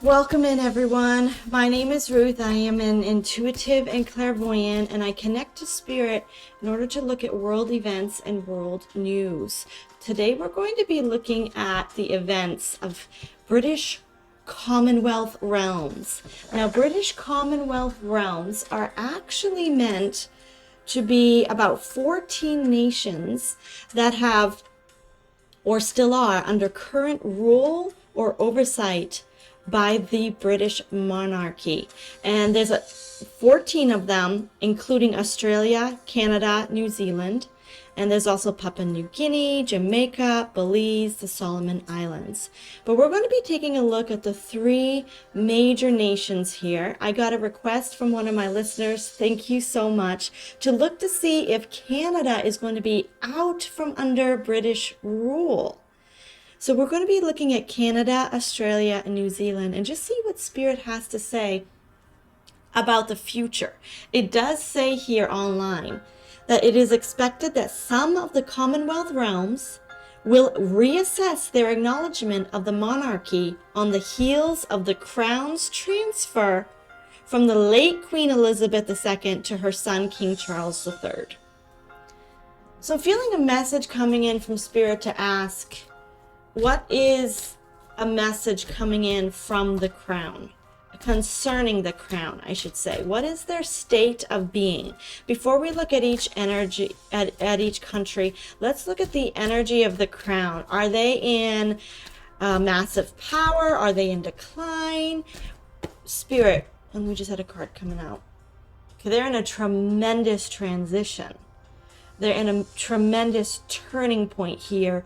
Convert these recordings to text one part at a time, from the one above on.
Welcome in, everyone. My name is Ruth. I am an intuitive and clairvoyant, and I connect to spirit in order to look at world events and world news. Today, we're going to be looking at the events of British Commonwealth realms. Now, British Commonwealth realms are actually meant to be about 14 nations that have or still are under current rule or oversight by the British monarchy. And there's 14 of them, including Australia, Canada, New Zealand. And there's also Papua New Guinea, Jamaica, Belize, the Solomon Islands. But we're going to be taking a look at the three major nations here. I got a request from one of my listeners, thank you so much, to look to see if Canada is going to be out from under British rule. So we're going to be looking at Canada, Australia, and New Zealand and just see what Spirit has to say about the future. It does say here online that it is expected that some of the Commonwealth realms will reassess their acknowledgement of the monarchy on the heels of the crown's transfer from the late Queen Elizabeth II to her son, King Charles III. So I'm feeling a message coming in from Spirit to ask, what is a message coming in from the crown? Concerning the crown, I should say. What is their state of being? Before we look at each energy, at each country, let's look at the energy of the crown. Are they in massive power? Are they in decline? Spirit, and we just had a card coming out. Okay, they're in a tremendous transition. They're in a tremendous turning point here.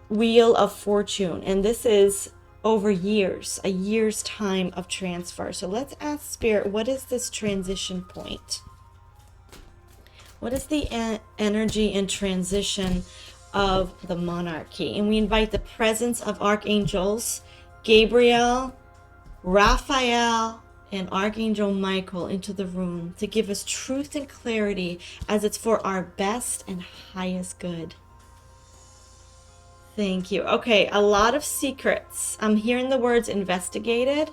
Wheel of Fortune, and this is over years, a year's time of transfer. So let's ask Spirit, what is this transition point? What is the energy and transition of the monarchy? And we invite the presence of archangels Gabriel, Raphael, and Archangel Michael into the room to give us truth and clarity, as it's for our best and highest good. Thank you. Okay, a lot of secrets. I'm hearing the words investigated.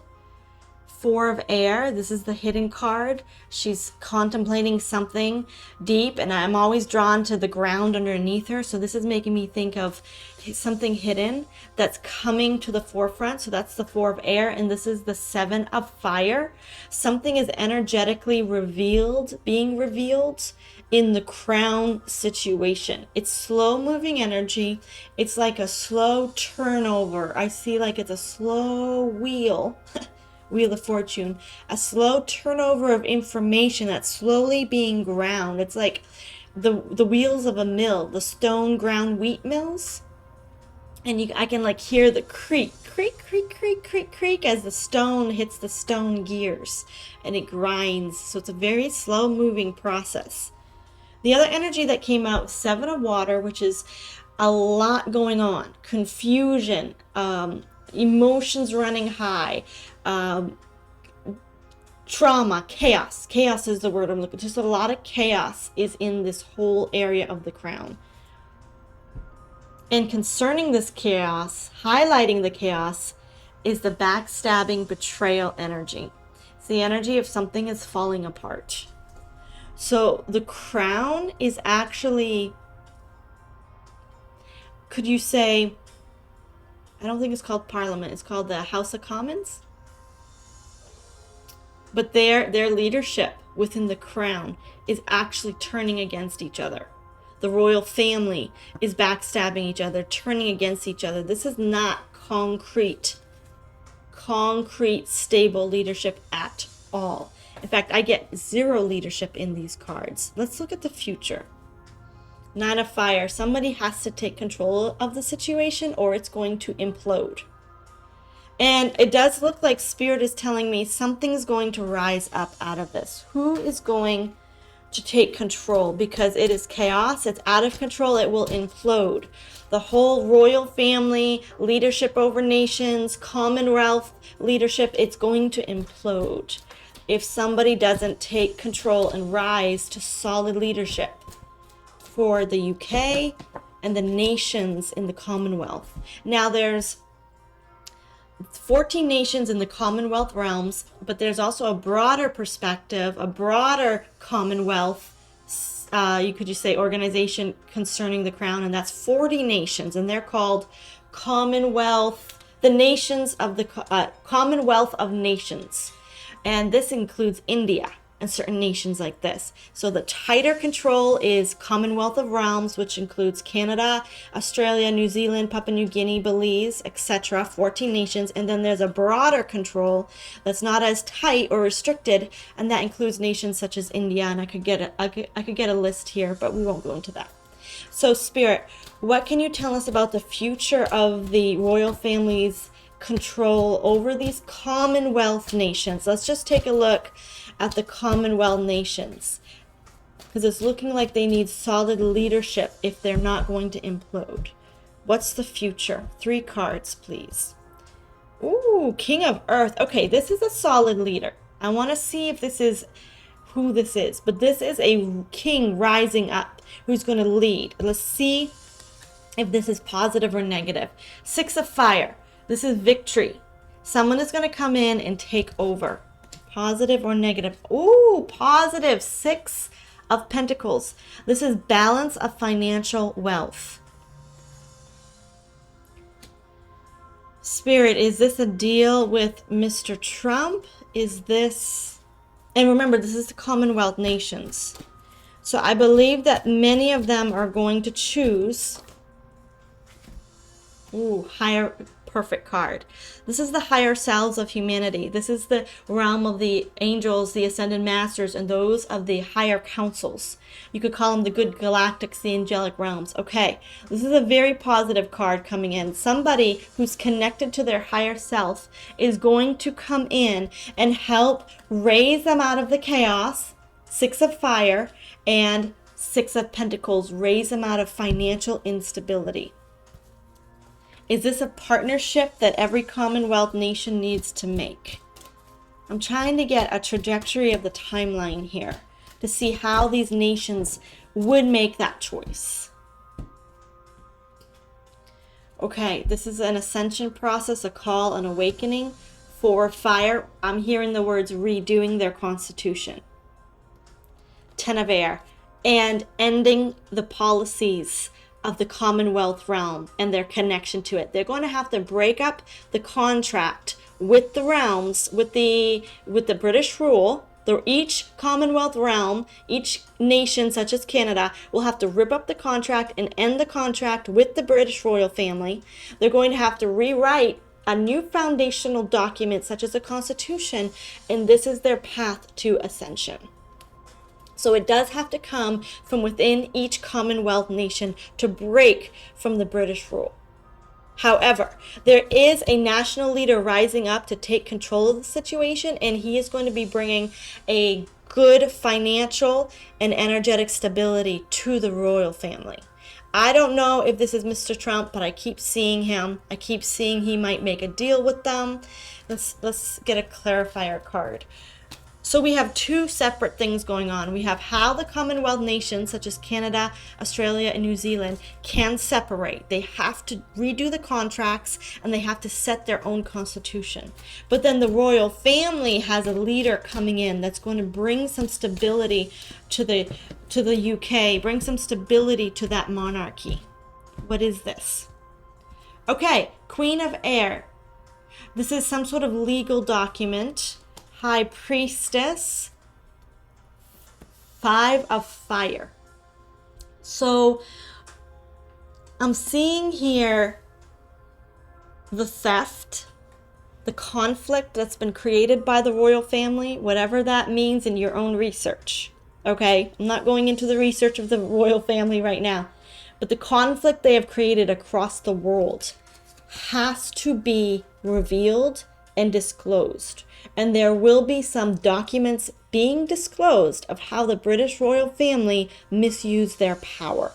Four of Air. This is the hidden card. She's contemplating something deep, and I'm always drawn to the ground underneath her. So this is making me think of something hidden that's coming to the forefront. So that's the Four of Air, and this is the Seven of Fire. Something is energetically revealed, being revealed in the crown situation. It's slow moving energy. It's like a slow turnover. I see like it's a slow wheel, Wheel of Fortune, a slow turnover of information that's slowly being ground. It's like the wheels of a mill, the stone ground wheat mills. And I can like hear the creak, creak, creak, creak, creak, creak as the stone hits the stone gears and it grinds. So it's a very slow moving process. The other energy that came out, Seven of Water, which is a lot going on. Confusion, emotions running high, trauma, chaos. Chaos is the word I'm looking for. Just a lot of chaos is in this whole area of the crown. And concerning this chaos, highlighting the chaos, is the backstabbing betrayal energy. It's the energy of something is falling apart. So the crown is actually, could you say, I don't think it's called Parliament, it's called the House of Commons. But their leadership within the crown is actually turning against each other. The royal family is backstabbing each other, turning against each other. This is not concrete, stable leadership at all. In fact, I get zero leadership in these cards. Let's look at the future. Nine of Fire. Somebody has to take control of the situation or it's going to implode. And it does look like Spirit is telling me something's going to rise up out of this. Who is going to take control? Because it is chaos. It's out of control. It will implode. The whole royal family, leadership over nations, Commonwealth leadership, it's going to implode if somebody doesn't take control and rise to solid leadership for the UK and the nations in the Commonwealth. Now there's 14 nations in the Commonwealth realms, but there's also a broader perspective, a broader Commonwealth, you could just say organization concerning the crown, and that's 40 nations, and they're called Commonwealth, the nations of the Commonwealth of Nations. And this includes India and certain nations like this. So the tighter control is Commonwealth of Realms, which includes Canada, Australia, New Zealand, Papua New Guinea, Belize, etc., 14 nations. And then there's a broader control that's not as tight or restricted, and that includes nations such as India. And I could get a list here, but we won't go into that. So Spirit, what can you tell us about the future of the royal family's control over these Commonwealth nations? Let's just take a look at the Commonwealth nations, because it's looking like they need solid leadership if they're not going to implode. What's the future? 3 cards, please. Ooh, King of Earth. Okay, this is a solid leader. I want to see if this is who this is, but this is a king rising up who's going to lead. Let's see if this is positive or negative. 6 of Fire. This is victory. Someone is going to come in and take over. Positive or negative? Ooh, positive. 6 of Pentacles. This is balance of financial wealth. Spirit, is this a deal with Mr. Trump? Is this... And remember, this is the Commonwealth nations. So I believe that many of them are going to choose... Ooh, higher... Perfect card. This is the higher selves of humanity. This is the realm of the angels, the ascended masters, and those of the higher councils. You could call them the good galactics, the angelic realms. Okay, this is a very positive card coming in. Somebody who's connected to their higher self is going to come in and help raise them out of the chaos. 6 of Fire and 6 of Pentacles, raise them out of financial instability. Is this a partnership that every Commonwealth nation needs to make? I'm trying to get a trajectory of the timeline here to see how these nations would make that choice. Okay, this is an ascension process, a call, an awakening. 4 of Fire, I'm hearing the words redoing their constitution. 10 of Air, and ending the policies of the Commonwealth realm and their connection to it. They're going to have to break up the contract with the realms, with the British rule. Each Commonwealth realm, each nation such as Canada, will have to rip up the contract and end the contract with the British royal family. They're going to have to rewrite a new foundational document such as a constitution, and this is their path to ascension. So it does have to come from within each Commonwealth nation to break from the British rule. However, there is a national leader rising up to take control of the situation, and he is going to be bringing a good financial and energetic stability to the royal family. I don't know if this is Mr. Trump, but I keep seeing him. I keep seeing he might make a deal with them. Let's get a clarifier card. So we have 2 separate things going on. We have how the Commonwealth nations, such as Canada, Australia, and New Zealand, can separate. They have to redo the contracts, and they have to set their own constitution. But then the royal family has a leader coming in that's going to bring some stability to the UK, bring some stability to that monarchy. What is this? Okay, Queen of Air. This is some sort of legal document. High Priestess, 5 of Fire. So I'm seeing here the theft, the conflict that's been created by the royal family, whatever that means in your own research. Okay, I'm not going into the research of the royal family right now, but the conflict they have created across the world has to be revealed and disclosed. And there will be some documents being disclosed of how the British royal family misused their power.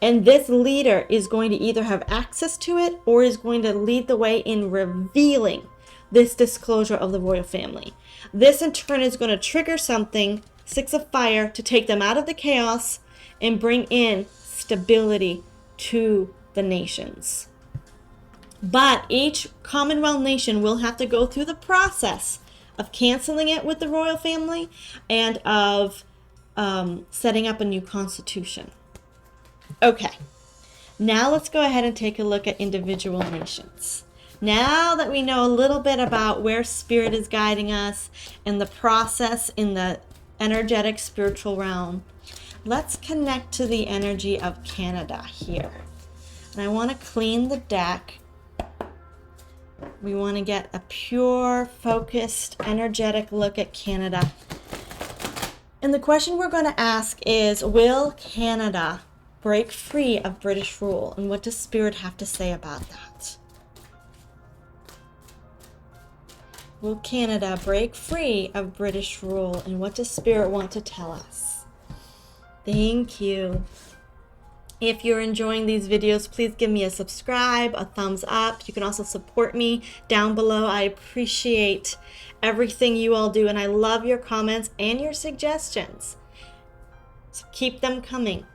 And this leader is going to either have access to it or is going to lead the way in revealing this disclosure of the royal family. This in turn is going to trigger something, 6 of Fire, to take them out of the chaos and bring in stability to the nations. But each Commonwealth nation will have to go through the process of canceling it with the royal family and of setting up a new constitution. Okay, now let's go ahead and take a look at individual nations. Now that we know a little bit about where spirit is guiding us and the process in the energetic spiritual realm, let's connect to the energy of Canada here. And I want to clean the deck. We want to get a pure, focused, energetic look at Canada. And the question we're going to ask is, will Canada break free of British rule? And what does Spirit have to say about that? Will Canada break free of British rule? And what does Spirit want to tell us? Thank you. If you're enjoying these videos, please give me a subscribe, a thumbs up. You can also support me down below. I appreciate everything you all do, and I love your comments and your suggestions. So keep them coming.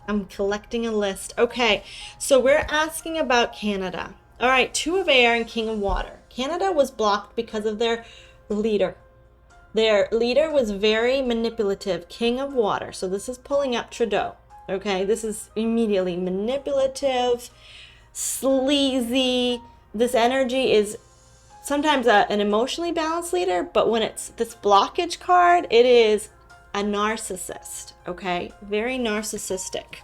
I'm collecting a list. Okay, so we're asking about Canada. All right, 2 of air and King of water. Canada was blocked because of their leader. Their leader was very manipulative, King of water. So this is pulling up Trudeau. Okay, this is immediately manipulative, sleazy. This energy is sometimes an emotionally balanced leader, but when it's this blockage card, it is a narcissist. Okay, very narcissistic.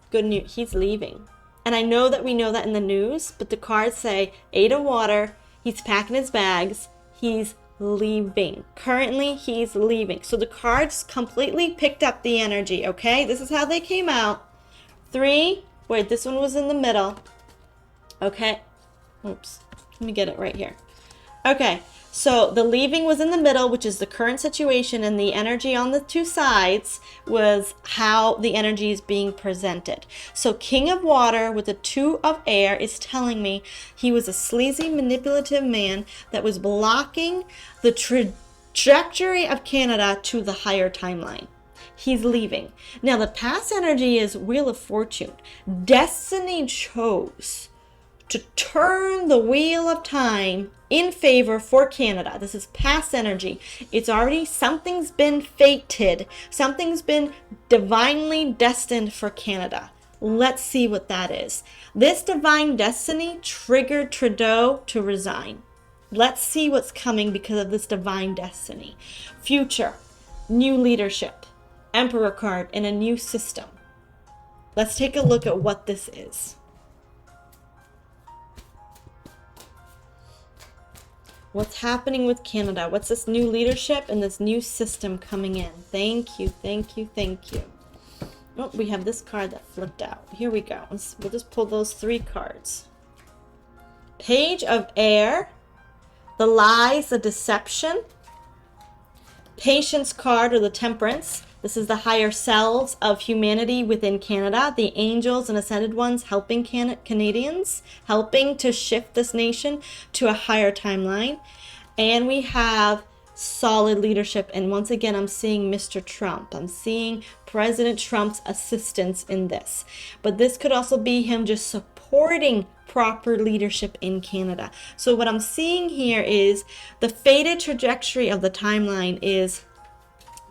Good news, he's leaving. And I know that we know that in the news, but the cards say 8 of water, he's packing his bags, he's leaving. Currently, he's leaving. So the cards completely picked up the energy, okay? This is how they came out. 3, wait, this one was in the middle. Okay. Oops. Let me get it right here. Okay. So the leaving was in the middle, which is the current situation, and the energy on the 2 sides was how the energy is being presented. So King of water with the 2 of air is telling me he was a sleazy, manipulative man that was blocking the trajectory of Canada to the higher timeline. He's leaving. Now the past energy is Wheel of Fortune. Destiny chose to turn the wheel of time in favor for Canada. This is past energy. It's already, something's been fated. Something's been divinely destined for Canada. Let's see what that is. This divine destiny triggered Trudeau to resign. Let's see what's coming because of this divine destiny. Future, new leadership, Emperor card, and a new system. Let's take a look at what this is. What's happening with Canada? What's this new leadership and this new system coming in? Thank you, thank you, thank you. Oh, we have this card that flipped out. Here we go. We'll just pull those 3 cards. Page of air, the lies, the deception. Patience card, or the temperance. This is the higher selves of humanity within Canada, the angels and ascended ones helping Canadians, helping to shift this nation to a higher timeline. And we have solid leadership. And once again, I'm seeing Mr. Trump. I'm seeing President Trump's assistance in this. But this could also be him just supporting proper leadership in Canada. So what I'm seeing here is the fated trajectory of the timeline is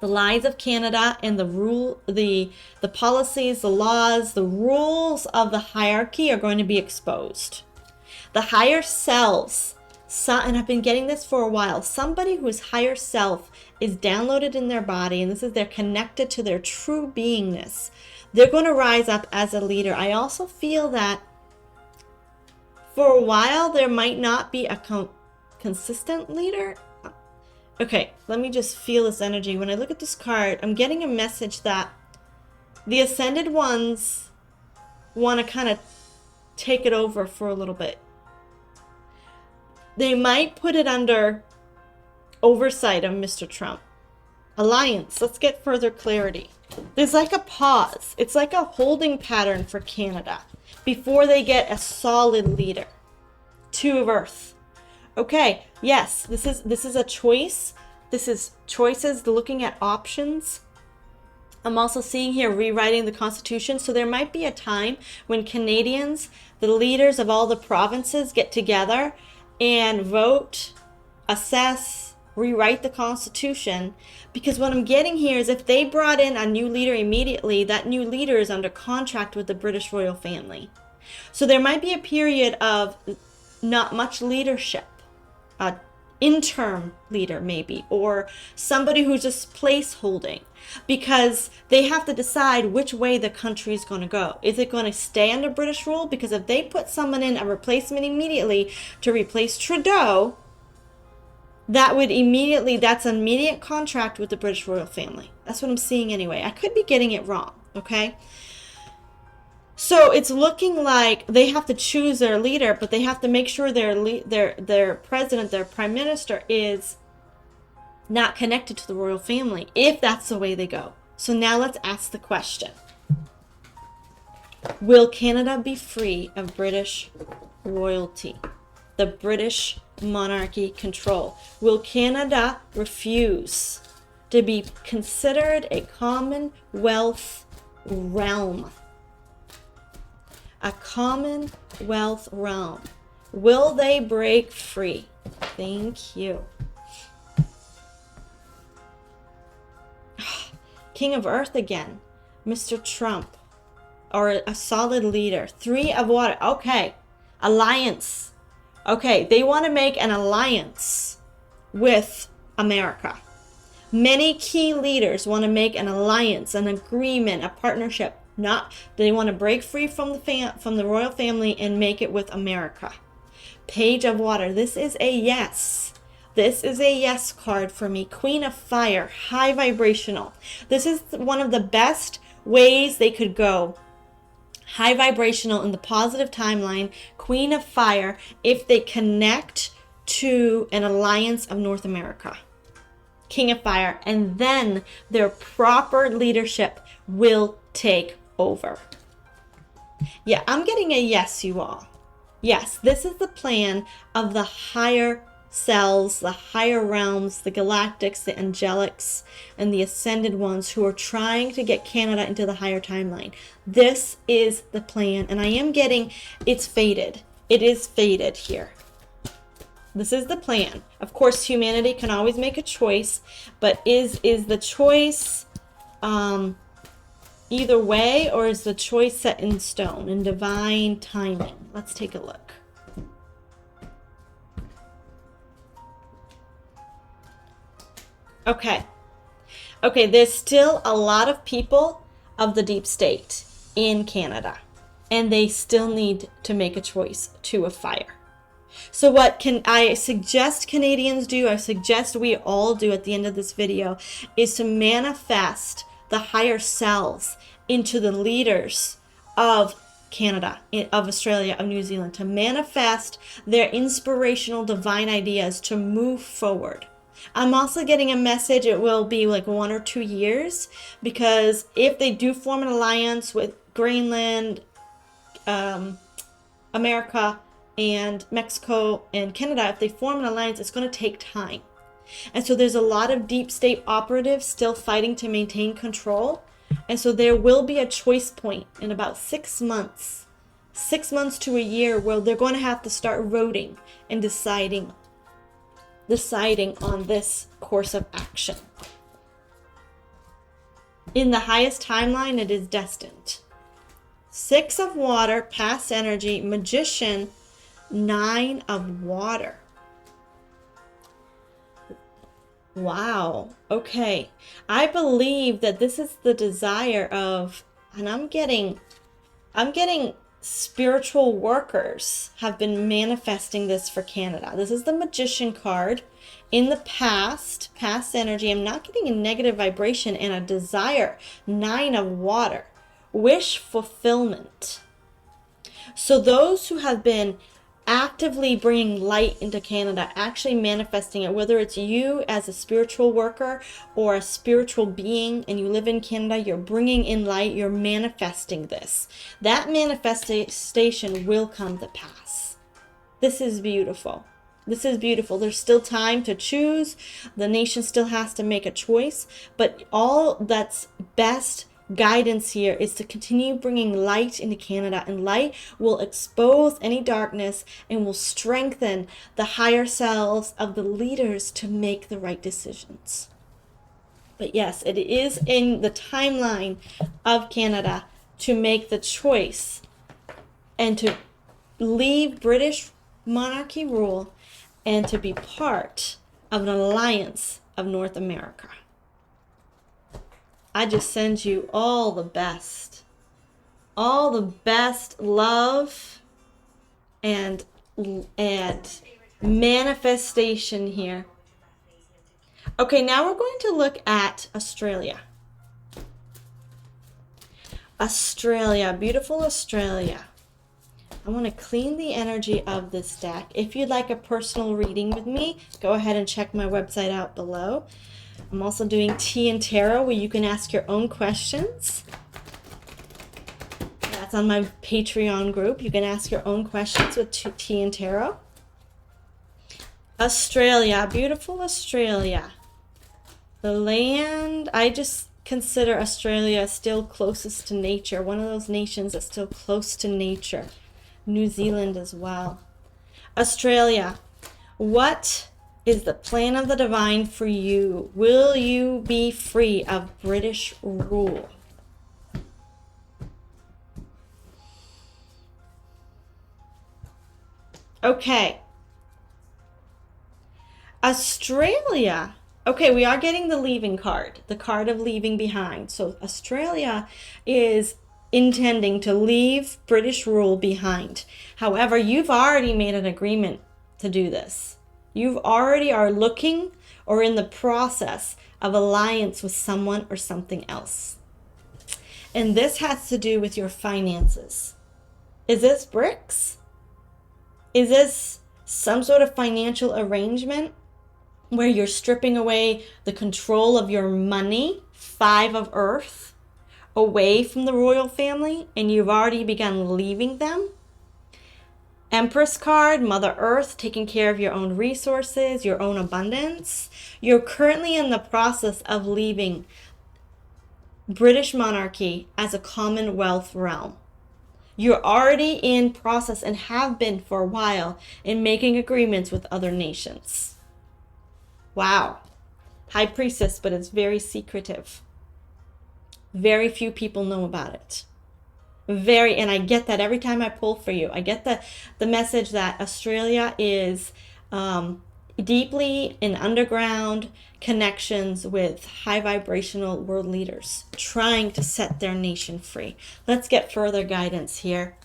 the lies of Canada and the policies, the laws, the rules of the hierarchy are going to be exposed. The higher selves, and I've been getting this for a while, somebody whose higher self is downloaded in their body, and this is they're connected to their true beingness. They're going to rise up as a leader. I also feel that for a while there might not be a consistent leader. Okay, let me just feel this energy. When I look at this card, I'm getting a message that the ascended ones want to kind of take it over for a little bit. They might put it under oversight of Mr. Trump. Alliance, let's get further clarity. There's like a pause. It's like a holding pattern for Canada before they get a solid leader. 2 of earth. Okay, yes, this is a choice. This is choices, looking at options. I'm also seeing here rewriting the Constitution. So there might be a time when Canadians, the leaders of all the provinces, get together and vote, assess, rewrite the Constitution. Because what I'm getting here is if they brought in a new leader immediately, that new leader is under contract with the British royal family. So there might be a period of not much leadership, a interim leader maybe, or somebody who's just placeholding, because they have to decide which way the country is going to go. Is it going to stay under British rule? Because if they put someone in, a replacement immediately to replace Trudeau, that's an immediate contract with the British royal family. That's what I'm seeing anyway. I could be getting it wrong, okay? So it's looking like they have to choose their leader, but they have to make sure their president, their prime minister, is not connected to the royal family, if that's the way they go. So now let's ask the question. Will Canada be free of British royalty, the British monarchy control? Will Canada refuse to be considered a Commonwealth realm? A Commonwealth realm. Will they break free? Thank you. King of Earth again. Mr. Trump. Or a solid leader. 3 of water. Okay. Alliance. Okay. They want to make an alliance with America. Many key leaders want to make an alliance, an agreement, a partnership. They want to break free from the royal family and make it with America. Page of water. This is a yes. This is a yes card for me. Queen of fire. High vibrational. This is one of the best ways they could go. High vibrational in the positive timeline. Queen of fire if they connect to an alliance of North America. King of fire. And then their proper leadership will take over. Yeah, I'm getting a yes, you all. Yes, this is the plan of the higher selves, the higher realms, the galactics, the angelics, and the ascended ones who are trying to get Canada into the higher timeline. This is the plan, and I am getting it's fated. It is fated here. This is the plan. Of course, humanity can always make a choice, but is the choice either way, or is the choice set in stone in divine timing? Let's take a look. Okay, there's still a lot of people of the deep state in Canada, and they still need to make a choice to a fire. So what can I suggest Canadians do, I suggest we all do at the end of this video, is to manifest the higher selves into the leaders of Canada, of Australia, of New Zealand, to manifest their inspirational divine ideas to move forward. I'm also getting a message it will be like 1 or 2 years, because if they do form an alliance with Greenland, America, and Mexico and Canada, if they form an alliance, it's going to take time. And so there's a lot of deep state operatives still fighting to maintain control. And so there will be a choice point in about 6 months to a year, where they're going to have to start voting and deciding on this course of action. In the highest timeline, it is destined. 6 of water, past energy, magician, 9 of water. Wow. Okay. I believe that this is the desire of, and I'm getting spiritual workers have been manifesting this for Canada. This is the magician card. In the past energy, I'm not getting a negative vibration and a desire. 9 of water. Wish fulfillment. So those who have been actively bringing light into Canada, actually manifesting it, whether it's you as a spiritual worker or a spiritual being and you live in Canada, you're bringing in light, you're manifesting this. That manifestation will come to pass. This is beautiful. This is beautiful. There's still time to choose. The nation still has to make a choice. But all that's best guidance here is to continue bringing light into Canada. And light will expose any darkness and will strengthen the higher selves of the leaders to make the right decisions. But yes, it is in the timeline of Canada to make the choice and to leave British monarchy rule and to be part of an alliance of North America. I just send you all the best love and manifestation here. Okay, now we're going to look at Australia. Australia, beautiful Australia. I want to clean the energy of this deck. If you'd like a personal reading with me, go ahead and check my website out below. I'm also doing tea and tarot where you can ask your own questions. That's on my Patreon group. You can ask your own questions with tea and tarot. Australia, beautiful Australia. The land, I just consider Australia still closest to nature. One of those nations that's still close to nature. New Zealand as well. Australia, what is the plan of the divine for you? Will you be free of British rule? Okay. Australia. Okay, we are getting the leaving card, the card of leaving behind. So Australia is intending to leave British rule behind. However, you've already made an agreement to do this. You already are looking or in the process of alliance with someone or something else. And this has to do with your finances. Is this bricks? Is this some sort of financial arrangement where you're stripping away the control of your money, 5 of earth, away from the royal family, and you've already begun leaving them? Empress card, Mother Earth, taking care of your own resources, your own abundance. You're currently in the process of leaving British monarchy as a Commonwealth realm. You're already in process and have been for a while in making agreements with other nations. Wow. High Priestess, but it's very secretive. Very few people know about it. And I get that every time I pull for you. I get the message that Australia is deeply in underground connections with high vibrational world leaders trying to set their nation free. Let's get further guidance here.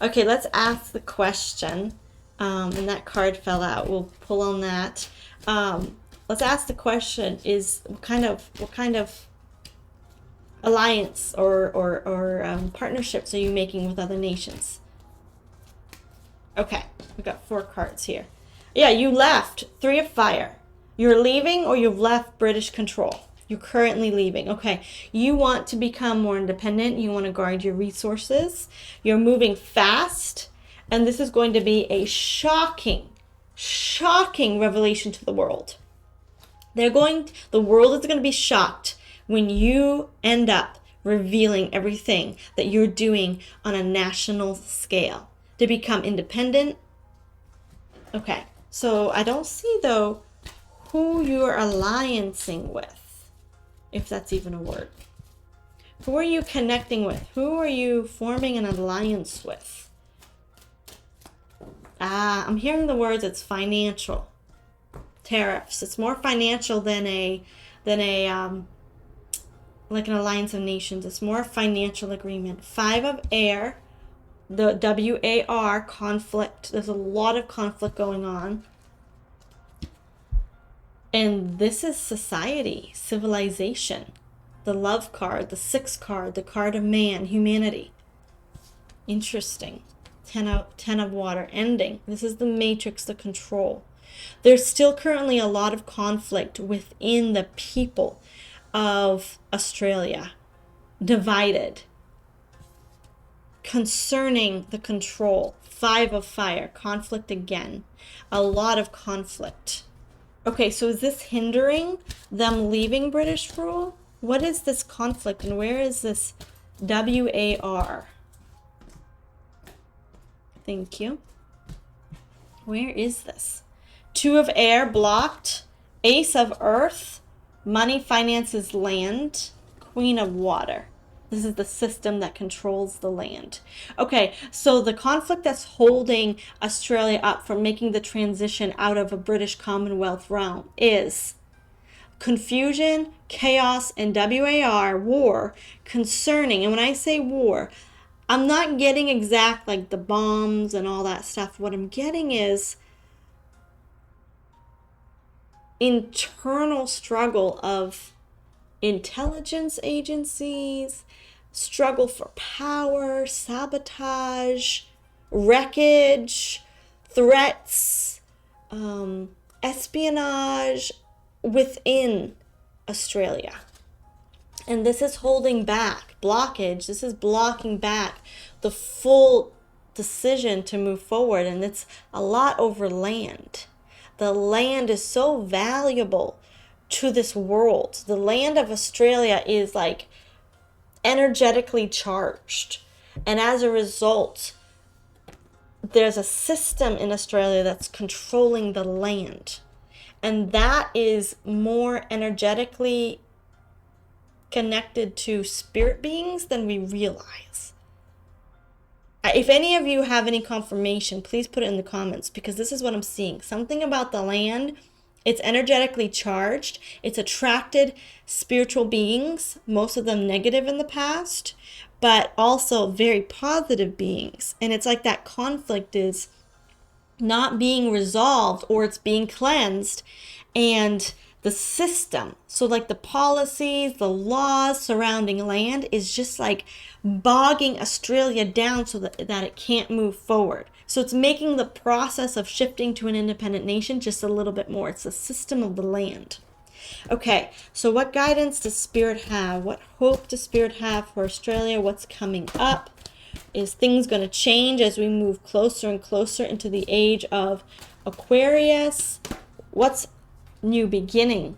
Okay, let's ask the question. And that card fell out. We'll pull on that. Let's ask the question: is what kind of alliance or partnerships are you making with other nations? Okay, we've got 4 cards here. Yeah, you left. 3 of fire. You're leaving or you've left British control. You're currently leaving. Okay, you want to become more independent. You want to guard your resources. You're moving fast. And this is going to be a shocking revelation to the world. The world is going to be shocked when you end up revealing everything that you're doing on a national scale to become independent. Okay, so I don't see, though, who you're alliancing with, if that's even a word. Who are you connecting with? Who are you forming an alliance with? I'm hearing the words, it's financial. Tariffs. It's more financial than like an alliance of nations. It's more financial agreement. 5 of air, the WAR, conflict. There's a lot of conflict going on. And this is society, civilization. The love card, the 6 card, the card of man, humanity. Interesting. 10 of water, ending. This is the matrix, the control. There's still currently a lot of conflict within the people of Australia. Divided. concerning the control. 5 of fire, conflict again. A lot of conflict. Okay, so is this hindering them leaving British rule? What is this conflict and where is this WAR? Thank you. Where is this? 2 of air blocked. Ace of earth. Money, finances, land. Queen of water. This is the system that controls the land. Okay, so the conflict that's holding Australia up from making the transition out of a British Commonwealth realm is confusion, chaos, and WAR, war, concerning, and when I say war, I'm not getting exact like the bombs and all that stuff. What I'm getting is internal struggle of intelligence agencies, struggle for power, sabotage, wreckage, threats, espionage within Australia. And this is holding back, blockage, this is blocking back the full decision to move forward. And it's a lot over land. The land is so valuable to this world. The land of Australia is like energetically charged. And as a result, there's a system in Australia that's controlling the land. And that is more energetically connected to spirit beings than we realize. If any of you have any confirmation, please put it in the comments, because this is what I'm seeing. Something about the land, it's energetically charged. It's attracted spiritual beings, most of them negative in the past, but also very positive beings. And it's like that conflict is not being resolved, or it's being cleansed. And the system, so like the policies, the laws surrounding land is just like bogging Australia down so that it can't move forward. So it's making the process of shifting to an independent nation just a little bit more. It's the system of the land. Okay, so what guidance does Spirit have? What hope does Spirit have for Australia? What's coming up? Is things going to change as we move closer and closer into the age of Aquarius? What's new beginning?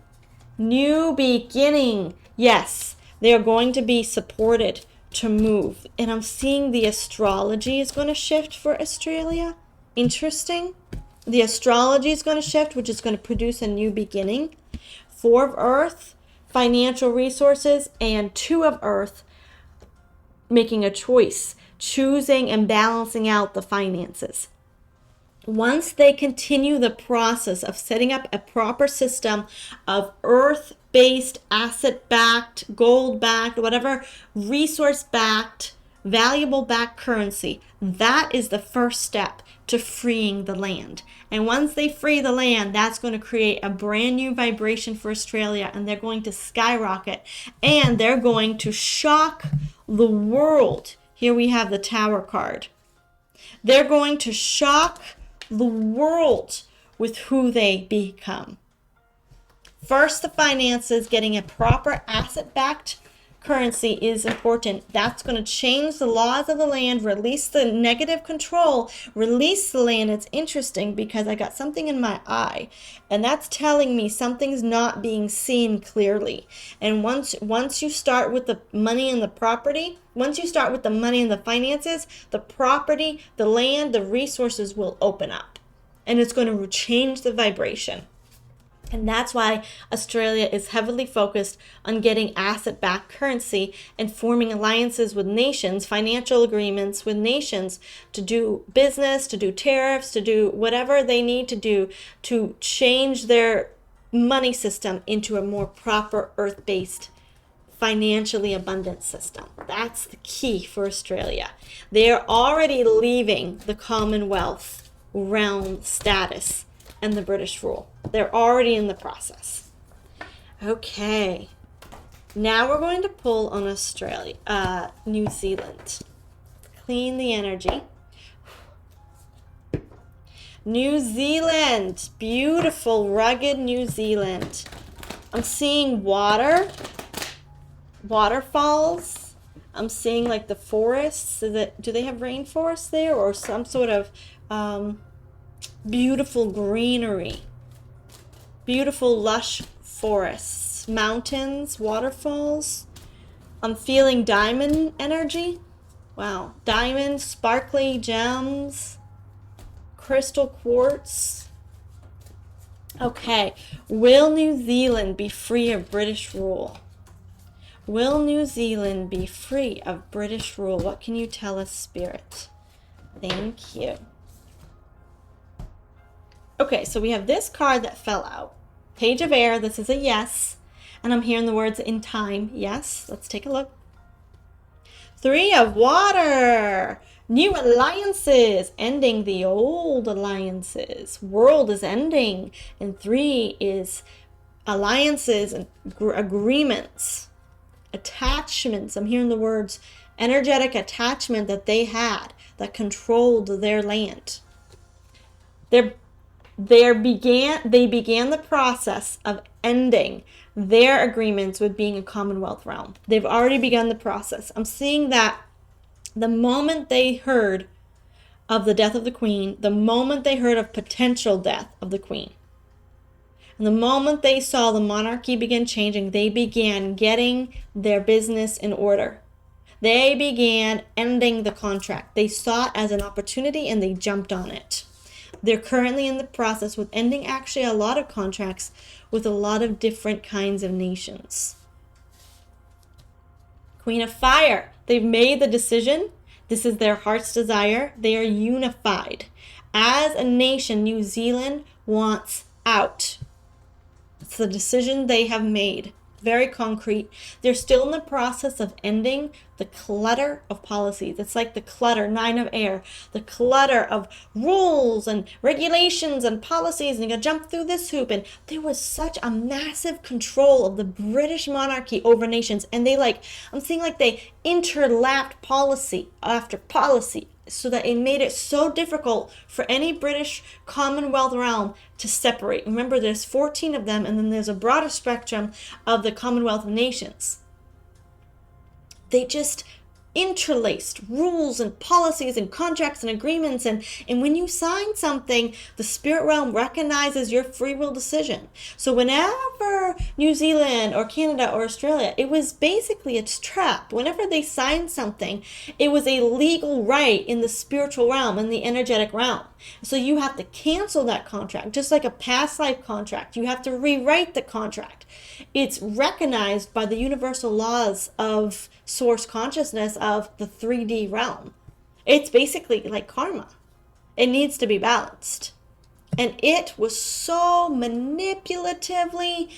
New beginning. Yes, they are going to be supported to move. And I'm seeing the astrology is going to shift for Australia. Interesting. The astrology is going to shift, which is going to produce a new beginning. 4 of earth, financial resources, and 2 of earth, making a choice, choosing and balancing out the finances. Once they continue the process of setting up a proper system of earth-based, asset-backed, gold-backed, whatever, resource-backed, valuable-backed currency, that is the first step to freeing the land. And once they free the land, that's going to create a brand new vibration for Australia, and they're going to skyrocket, and they're going to shock the world. Here we have the Tower card. They're going to shock the world with who they become. First, the finances, getting a proper asset-backed currency is important. That's going to change the laws of the land, release the negative control, release the land. It's interesting because I got something in my eye, and that's telling me something's not being seen clearly. And once you start with the money and the property, once you start with the money and the finances, the property, the land, the resources will open up, and it's going to change the vibration. And that's why Australia is heavily focused on getting asset-backed currency and forming alliances with nations, financial agreements with nations to do business, to do tariffs, to do whatever they need to do to change their money system into a more proper earth-based, financially abundant system. That's the key for Australia. They are already leaving the Commonwealth Realm status and the British rule. They're already in the process. Okay, now we're going to pull on Australia, New Zealand. Clean the energy. New Zealand, beautiful, rugged New Zealand. I'm seeing water, waterfalls, I'm seeing like the forests. Do they have rainforests there, or some sort of beautiful greenery, beautiful lush forests, mountains, waterfalls? I'm feeling diamond energy. Wow, diamonds, sparkly gems, crystal quartz. Okay, will New Zealand be free of British rule? Will New Zealand be free of British rule? What can you tell us, Spirit? Thank you. Okay, so we have this card that fell out. Page of Air, this is a yes. And I'm hearing the words in time, yes. Let's take a look. Three of Water. New alliances, ending the old alliances. World is ending. And 3 is alliances and agreements, attachments. I'm hearing the words energetic attachment that they had that controlled their land. They began the process of ending their agreements with being a Commonwealth realm. They've already begun the process. I'm seeing that the moment they heard of the death of the Queen, the moment they heard of potential death of the Queen, and the moment they saw the monarchy begin changing, they began getting their business in order. They began ending the contract. They saw it as an opportunity and they jumped on it. They're currently in the process with ending actually a lot of contracts with a lot of different kinds of nations. Queen of Fire, they've made the decision. This is their heart's desire. They are unified. As a nation, New Zealand wants out. It's the decision they have made. Very concrete. They're still in the process of ending the clutter of policies. It's like the clutter, 9 of Air, the clutter of rules and regulations and policies, and you gotta jump through this hoop. And there was such a massive control of the British monarchy over nations, and I'm seeing like they interlapped policy after policy, so that it made it so difficult for any British Commonwealth realm to separate. Remember, there's 14 of them, and then there's a broader spectrum of the Commonwealth of Nations. They just interlaced rules and policies and contracts and agreements, and when you sign something, the spirit realm recognizes your free will decision. So whenever New Zealand or Canada or Australia, it was basically a trap. Whenever they signed something, it was a legal right in the spiritual realm, in the energetic realm. So you have to cancel that contract, just like a past life contract. You have to rewrite the contract. It's recognized by the universal laws of source consciousness of the 3D realm. It's basically like karma. It needs to be balanced. And it was so manipulatively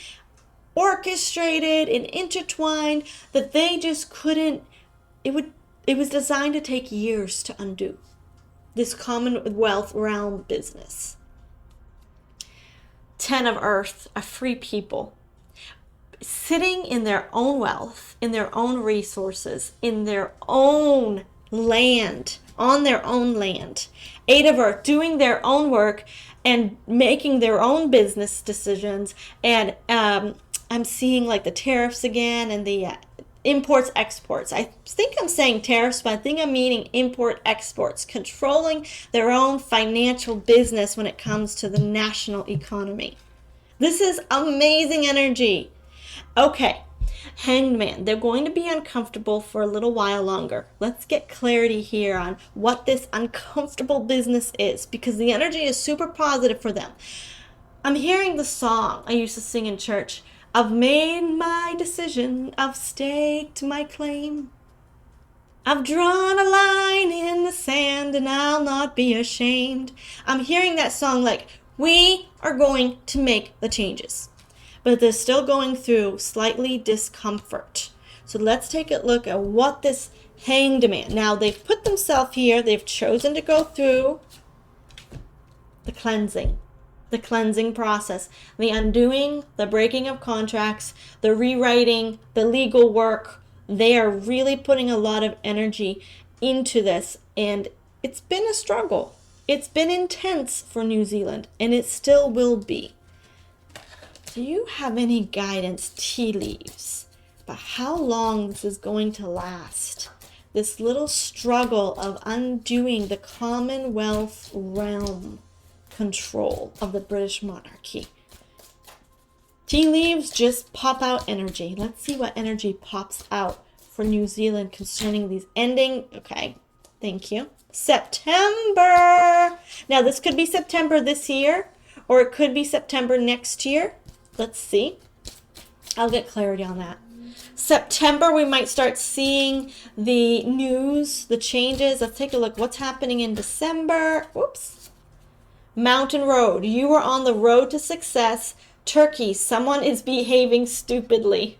orchestrated and intertwined that they just couldn't, it was designed to take years to undo this Commonwealth realm business. 10 of Earth, a free people, sitting in their own wealth, in their own resources, in their own land, on their own land. 8 of Earth, doing their own work and making their own business decisions. And I'm seeing like the tariffs again and the imports, exports. I think I'm saying tariffs, but I think I'm meaning import, exports, controlling their own financial business when it comes to the national economy. This is amazing energy. Okay, Hanged Man, they're going to be uncomfortable for a little while longer. Let's get clarity here on what this uncomfortable business is, because the energy is super positive for them. I'm hearing the song I used to sing in church. I've made my decision, I've staked my claim. I've drawn a line in the sand and I'll not be ashamed. I'm hearing that song like, we are going to make the changes. But they're still going through slightly discomfort. So let's take a look at what this Hanged Man. Now they've put themselves here. They've chosen to go through the cleansing process, the undoing, the breaking of contracts, the rewriting, the legal work. They are really putting a lot of energy into this, and it's been a struggle. It's been intense for New Zealand, and it still will be. Do you have any guidance, tea leaves, but how long this is going to last. This little struggle of undoing the Commonwealth Realm control of the British monarchy. Tea leaves just pop out energy. Let's see what energy pops out for New Zealand concerning these ending. Okay, thank you. September. Now this could be September this year, or it could be September next year. Let's see. I'll get clarity on that. September, we might start seeing the news, the changes. Let's take a look. What's happening in December? Oops. Mountain Road. You are on the road to success. Turkey. Someone is behaving stupidly.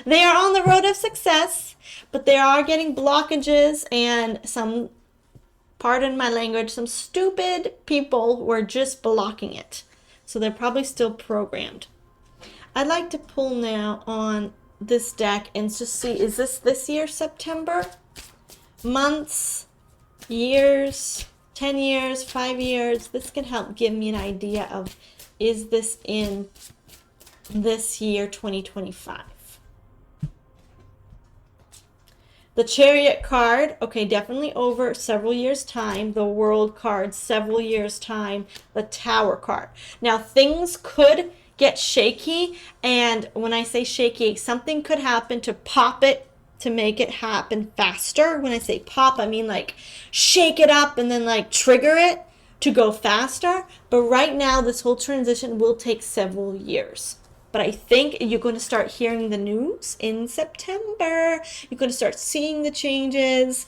They are on the road of success, but they are getting blockages and some, pardon my language, some stupid people were just blocking it. So they're probably still programmed. I'd like to pull now on this deck and just see, is this year September? Months, years, 10 years, 5 years. This can help give me an idea of, is this in this year 2025? The Chariot card, okay, definitely over several years' time. The World card, several years' time. The Tower card. Now, things could get shaky, and when I say shaky, something could happen to pop it, to make it happen faster. When I say pop, I mean like shake it up and then like trigger it to go faster. But right now, this whole transition will take several years. But I think you're going to start hearing the news in September. You're going to start seeing the changes.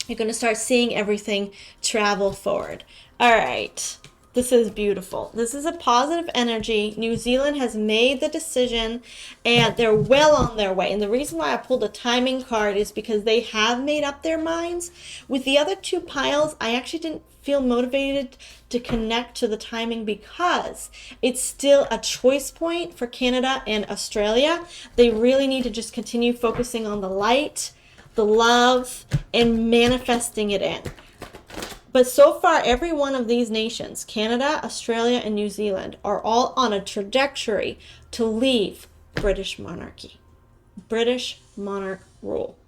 You're going to start seeing everything travel forward. All right. This is beautiful. This is a positive energy. New Zealand has made the decision and they're well on their way. And the reason why I pulled a timing card is because they have made up their minds. With the other two piles, I actually didn't feel motivated to connect to the timing because it's still a choice point for Canada and Australia. They really need to just continue focusing on the light, the love, and manifesting it in. But so far, every one of these nations, Canada, Australia, and New Zealand, are all on a trajectory to leave British monarchy, British monarch rule,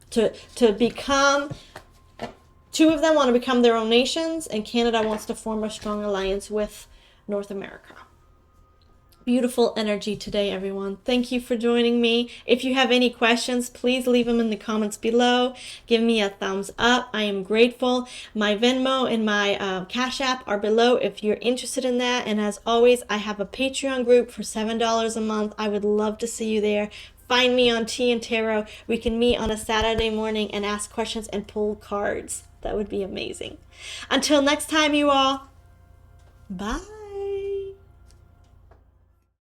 to become, two of them want to become their own nations, and Canada wants to form a strong alliance with North America. Beautiful energy today, everyone. Thank you for joining me. If you have any questions, please leave them in the comments below. Give me a thumbs up. I am grateful. My Venmo and my Cash App are below if you're interested in that. And as always, I have a Patreon group for $7 a month. I would love to see you there. Find me on Tea and Tarot. We can meet on a Saturday morning and ask questions and pull cards. That would be amazing. Until next time, you all. Bye.